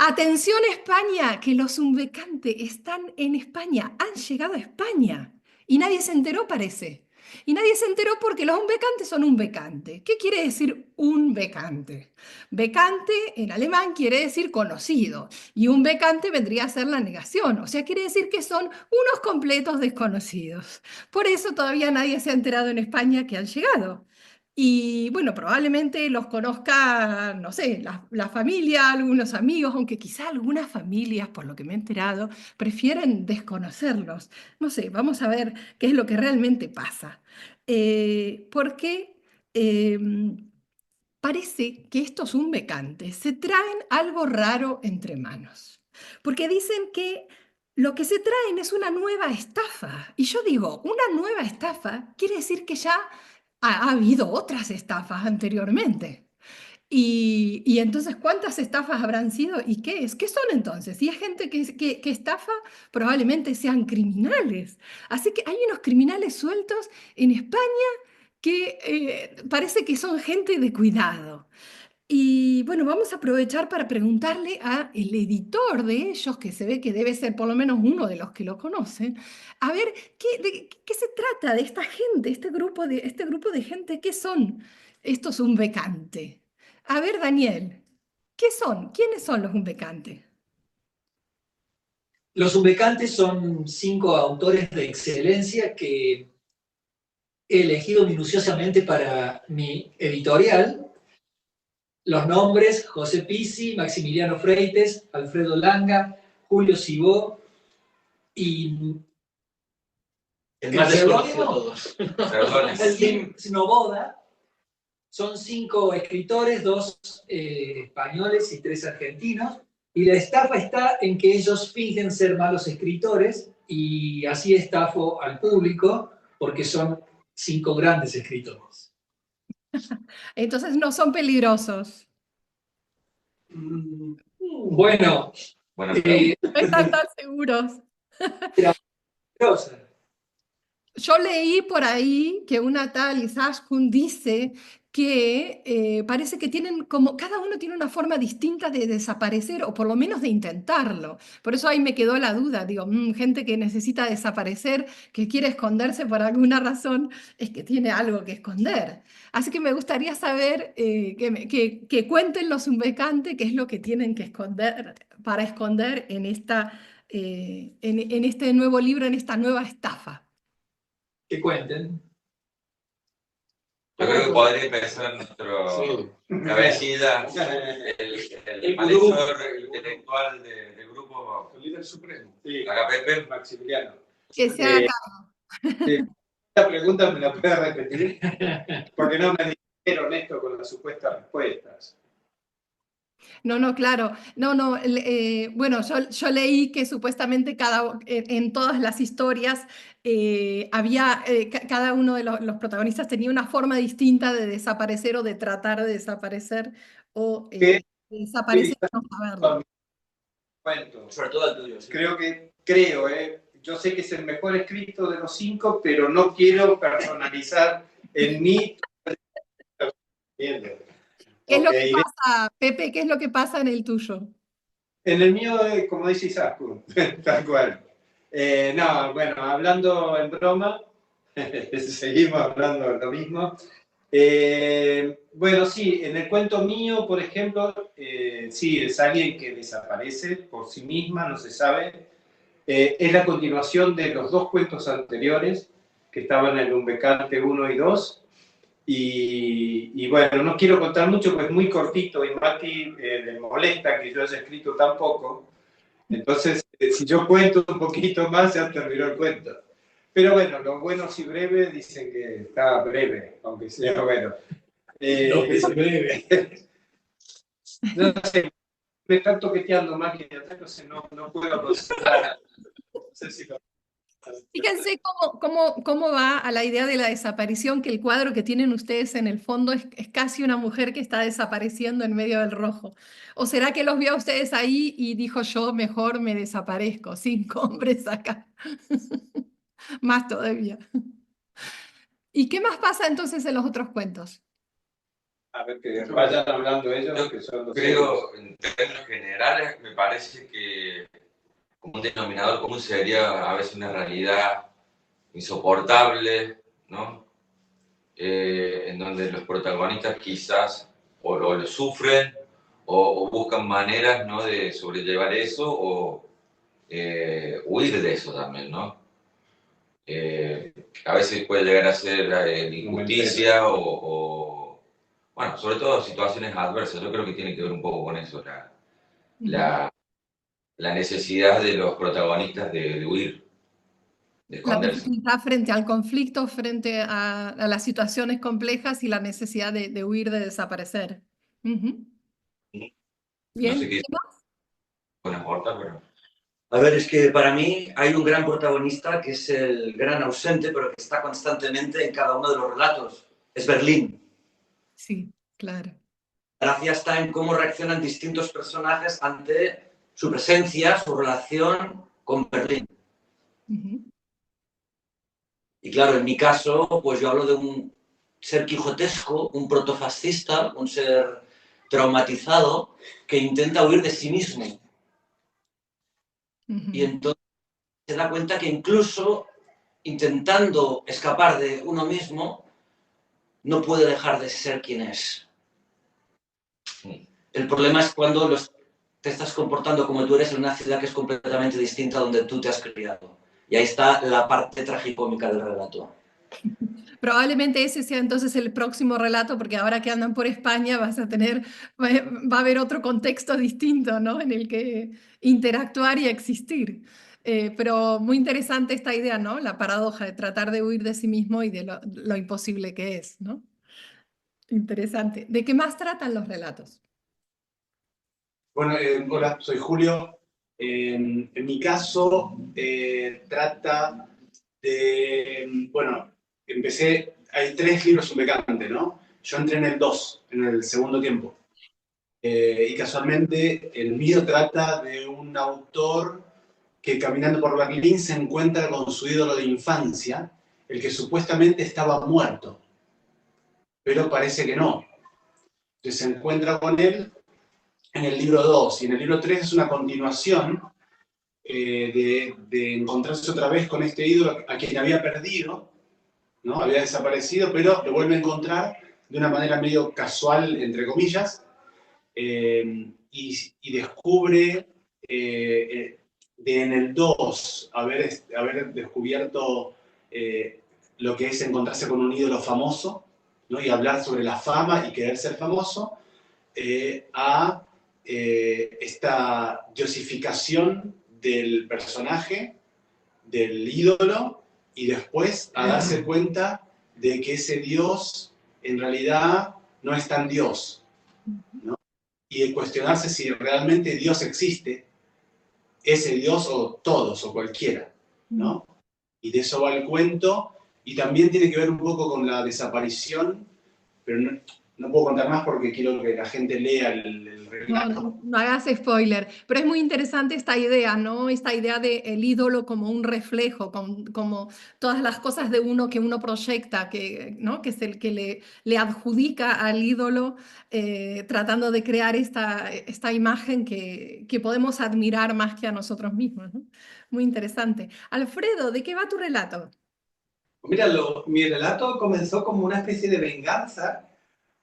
Atención España, que los Umbecante están en España, han llegado a España y nadie se enteró, parece. Y nadie se enteró porque los Unbecantes son un becante. ¿Qué quiere decir un becante? Becante en alemán quiere decir conocido y un becante vendría a ser la negación, o sea, quiere decir que son unos completos desconocidos. Por eso todavía nadie se ha enterado en España que han llegado. Y bueno, probablemente los conozca, no sé, la familia, algunos amigos, aunque quizá algunas familias, por lo que me he enterado, prefieren desconocerlos. No sé, vamos a ver qué es lo que realmente pasa. Porque parece que estos unbecantes se traen algo raro entre manos. Porque dicen que lo que se traen es una nueva estafa. Y yo digo, una nueva estafa quiere decir que ya ha habido otras estafas anteriormente. Y entonces, ¿cuántas estafas habrán sido? ¿Y qué es? ¿Qué son entonces? Si es gente que estafa, probablemente sean criminales. Así que hay unos criminales sueltos en España que parece que son gente de cuidado. Y bueno, vamos a aprovechar para preguntarle a el editor de ellos, que se ve que debe ser por lo menos uno de los que lo conocen, a ver qué se trata de esta gente, este grupo de gente, ¿qué son estos unbecantes? A ver, Daniel, ¿qué son? ¿Quiénes son los unbecantes? Los Unbecantes son 5 autores de excelencia que he elegido minuciosamente para mi editorial. Los nombres: José Pizzi, Maximiliano Freites, Alfredo Langa, Julio Cibó y el más desconocido de todos. Alguien Snoboda. Son 5 escritores, 2 españoles y 3 argentinos. Y la estafa está en que ellos fingen ser malos escritores y así estafo al público porque son 5 grandes escritores. Entonces no son peligrosos. Bueno, No están tan seguros. Yo leí por ahí que una tal Izaskun dice que parece que tienen como, cada uno tiene una forma distinta de desaparecer o por lo menos de intentarlo. Por eso ahí me quedó la duda, digo, gente que necesita desaparecer, que quiere esconderse por alguna razón, es que tiene algo que esconder. Así que me gustaría saber que cuenten los Unbecantes qué es lo que tienen que esconder para esconder en en este nuevo libro, en esta nueva estafa. Que cuenten. Yo creo que podría empezar nuestro cabecilla, el mayor intelectual del grupo. El líder supremo. Sí. Acá Pepe. Maximiliano. Que se haga cargo. Esta pregunta me la puede repetir, porque no me dijeron esto con las supuestas respuestas. No, claro. No. Bueno, yo leí que supuestamente en todas las historias cada uno de los protagonistas tenía una forma distinta de desaparecer o de tratar de desaparecer o ¿Qué? de desaparecer y no saberlo. Cuento. Sobre todo el tuyo. Sí. Creo, yo sé que es el mejor escrito de los 5, pero no quiero personalizar en mí. ¿Qué es lo que pasa, Pepe? ¿Qué es lo que pasa en el tuyo? En el mío, como dice Isaskun, tal cual. No, bueno, hablando en broma, seguimos hablando de lo mismo. Bueno, sí, en el cuento mío, por ejemplo, sí, es alguien que desaparece por sí misma, no se sabe. Es la continuación de los 2 cuentos anteriores que estaban en Unbecante 1 y 2. Y bueno, no quiero contar mucho porque es muy cortito y Mati le molesta que yo haya escrito tan poco. Entonces, si yo cuento un poquito más, ya terminó el cuento. Pero bueno, los buenos y breves dicen que está breve, aunque sea bueno. No, es breve. No sé, me están toqueteando más que atrás, entonces no puedo procesar. No sé si lo... Fíjense cómo va a la idea de la desaparición, que el cuadro que tienen ustedes en el fondo es casi una mujer que está desapareciendo en medio del rojo. ¿O será que los vio a ustedes ahí y dijo yo mejor me desaparezco, 5 hombres acá? Más todavía. ¿Y qué más pasa entonces en los otros cuentos? A ver, que vayan hablando ellos, que son los creo, en términos generales, general me parece que como un denominador común sería a veces una realidad insoportable, ¿no? En donde los protagonistas quizás o lo sufren o buscan maneras, ¿no?, de sobrellevar eso o huir de eso también, ¿no? A veces puede llegar a ser injusticia bueno, sobre todo situaciones adversas. Yo creo que tiene que ver un poco con eso, la necesidad de los protagonistas de huir, de La esconderse. dificultad frente al conflicto, frente a las situaciones complejas y la necesidad de huir, de desaparecer. Ujú. No sé Bien, qué ¿qué más? pueden aportar, pero... A ver, es que para mí hay un gran protagonista que es el gran ausente, pero que está constantemente en cada uno de los relatos. Es Berlín. Sí, claro. La gracia está en cómo reaccionan distintos personajes ante su presencia, su relación con Berlín. Ujú. Y claro, en mi caso, pues yo hablo de un ser quijotesco, un protofascista, un ser traumatizado que intenta huir de sí mismo. Y Ujú. entonces se da cuenta que incluso intentando escapar de uno mismo, no puede dejar de ser quien es. El problema es cuando te estás comportando como tú eres en una ciudad que es completamente distinta a donde tú te has criado. Y ahí está la parte tragicómica del relato. Probablemente ese sea entonces el próximo relato, porque ahora que andan por España va a haber otro contexto distinto, ¿no?, en el que interactuar y existir. Pero muy interesante esta idea, ¿no? La paradoja de tratar de huir de sí mismo y de lo imposible que es, ¿no? Interesante. ¿De qué más tratan los relatos? Bueno, hola, soy Julio. En mi caso, trata de, bueno, hay 3 libros Sumbecante, ¿no? Yo entré en el 2, en el segundo tiempo. Y casualmente el mío trata de un autor que caminando por Berlín se encuentra con su ídolo de infancia, el que supuestamente estaba muerto, pero parece que no. Entonces se encuentra con él en el libro 2, y en el libro 3 es una continuación de encontrarse otra vez con este ídolo a quien había perdido, ¿no? Había desaparecido, pero lo vuelve a encontrar de una manera medio casual, entre comillas, y descubre en el 2 haber descubierto lo que es encontrarse con un ídolo famoso, ¿no? Y hablar sobre la fama y querer ser famoso, a esta diosificación del personaje, del ídolo, y después a darse cuenta de que ese Dios en realidad no es tan Dios, ¿no? Y cuestionarse si realmente Dios existe, ese Dios o todos o cualquiera, ¿no? Y de eso va el cuento, y también tiene que ver un poco con la desaparición, pero no puedo contar más porque quiero que la gente lea el No, relato. no hagas spoiler, pero es muy interesante esta idea, ¿no? Esta idea de el ídolo como un reflejo, como todas las cosas de uno que uno proyecta, ¿no? Que es el que le adjudica al ídolo, tratando de crear esta imagen que podemos admirar más que a nosotros mismos, ¿no? Muy interesante. Alfredo, ¿de qué va tu relato? Mira, mi relato comenzó como una especie de venganza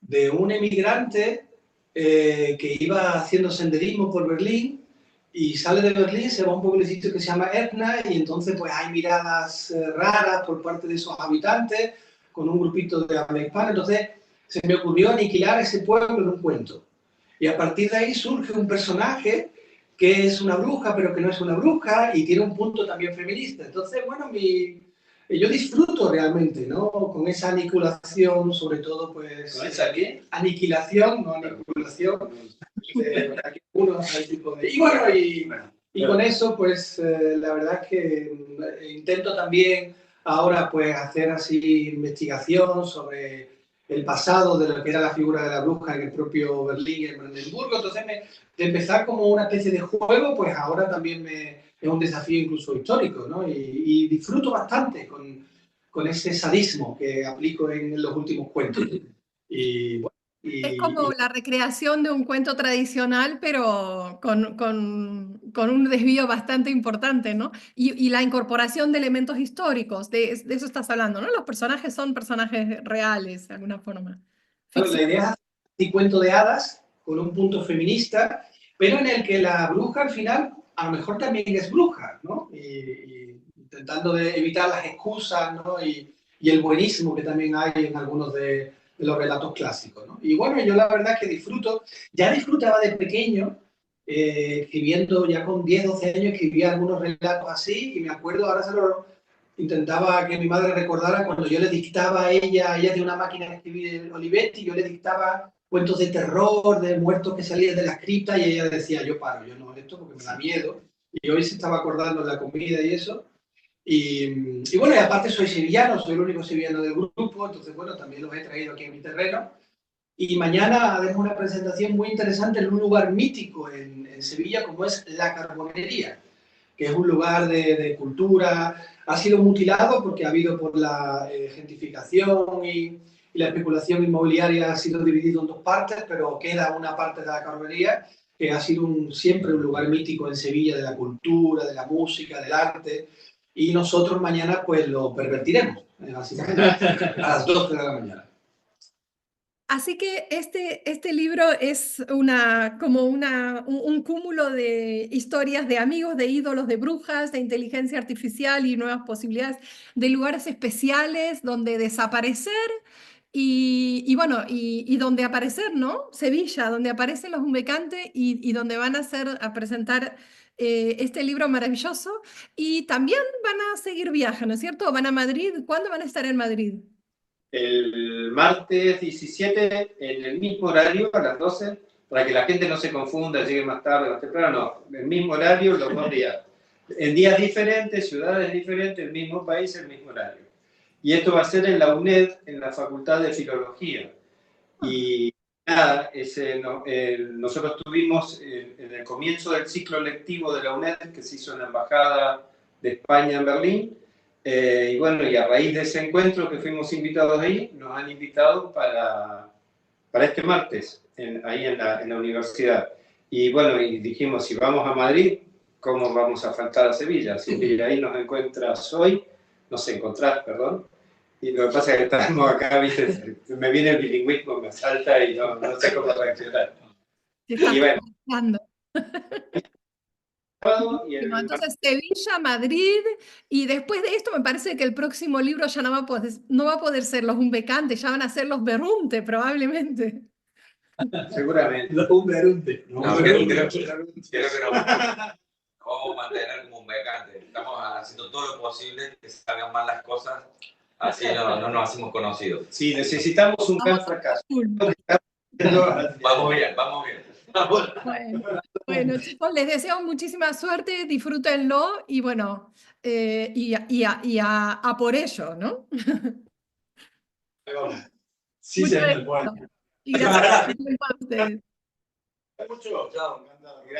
de un emigrante que iba haciendo senderismo por Berlín y sale de Berlín, se va a un pueblecito que se llama Etna, y entonces pues hay miradas raras por parte de esos habitantes con un grupito de habla hispana. Entonces se me ocurrió aniquilar ese pueblo en un cuento. Y a partir de ahí surge un personaje que es una bruja, pero que no es una bruja, y tiene un punto también feminista. Entonces, bueno, yo disfruto realmente, ¿no? Con esa aniquilación, sobre todo, pues... ¿Con esa qué? Aniquilación, no aniquilación. Y bueno, y con eso, pues, la verdad es que intento también ahora, pues, hacer así investigación sobre el pasado de lo que era la figura de la bruja en el propio Berlín y en Brandenburgo. Entonces, de empezar como una especie de juego, pues ahora también es un desafío incluso histórico, ¿no? Y disfruto bastante con ese sadismo que aplico en los últimos cuentos. Y bueno, Es como la recreación de un cuento tradicional, pero con un desvío bastante importante, ¿no? Y la incorporación de elementos históricos, de eso estás hablando, ¿no? Los personajes son personajes reales, de alguna forma. Bueno, la idea es hacer un cuento de hadas con un punto feminista, pero en el que la bruja al final a lo mejor también es bruja, ¿no? Y intentando evitar las excusas, ¿no? Y el buenismo que también hay en algunos de los relatos clásicos, ¿no? Y bueno, yo la verdad es que ya disfrutaba de pequeño, escribiendo ya con 10, 12 años, escribía algunos relatos así, y me acuerdo, ahora intentaba que mi madre recordara cuando yo le dictaba a ella de una máquina de escribir Olivetti, yo le dictaba cuentos de terror, de muertos que salían de las criptas, y ella decía, yo paro, yo no esto porque me da miedo. Y hoy se estaba acordando de la comida y eso. Y bueno, y aparte soy sevillano, soy el único sevillano del grupo, entonces bueno, también los he traído aquí en mi terreno. Y mañana haremos una presentación muy interesante en un lugar mítico en Sevilla, como es La Carbonería, que es un lugar de cultura. Ha sido mutilado porque ha habido por la gentrificación y la especulación inmobiliaria, ha sido dividido en dos partes, pero queda una parte de la carbonería que ha sido siempre un lugar mítico en Sevilla de la cultura, de la música, del arte, y nosotros mañana pues lo pervertiremos, básicamente, a las 12 de la mañana. Así que este libro es como un cúmulo de historias de amigos, de ídolos, de brujas, de inteligencia artificial y nuevas posibilidades, de lugares especiales donde desaparecer y bueno, y donde aparecer, ¿no? Sevilla, donde aparecen los Humbecantes y donde van a presentar este libro maravilloso. Y también van a seguir viajando, ¿no es cierto? Van a Madrid. ¿Cuándo van a estar en Madrid? El martes 17, en el mismo horario, a las 12, para que la gente no se confunda, llegue más tarde, más temprano, no, el mismo horario, los 2 días. En días diferentes, ciudades diferentes, el mismo país, el mismo horario. Y esto va a ser en la UNED, en la Facultad de Filología. Y nada, nosotros tuvimos en el comienzo del ciclo lectivo de la UNED, que se hizo en la Embajada de España en Berlín, y bueno, y a raíz de ese encuentro que fuimos invitados ahí, nos han invitado para este martes, ahí en la universidad. Y bueno, y dijimos, si vamos a Madrid, ¿cómo vamos a faltar a Sevilla? Así que ahí nos encontrás, perdón. Y lo que pasa es que estamos acá, ¿viste? Me viene el bilingüismo, me salta y no sé cómo reaccionar. Y bueno. Entonces, Sevilla, Madrid, y después de esto me parece que el próximo libro ya no va a poder ser los Humbecantes, ya van a ser los Berrunte, probablemente. Seguramente. Los Humberunte. Creo que no. Vamos a mantener como Humbecante. Estamos haciendo todo lo posible que salgan mal las cosas, así no nos hacemos conocidos. Sí, necesitamos un gran fracaso. Vamos bien. Bueno, chicos, les deseo muchísima suerte, disfrútenlo y bueno, a por ello, ¿no? Sí, Mucho señor. éxito. Y gracias a ustedes. Mucho. Chao.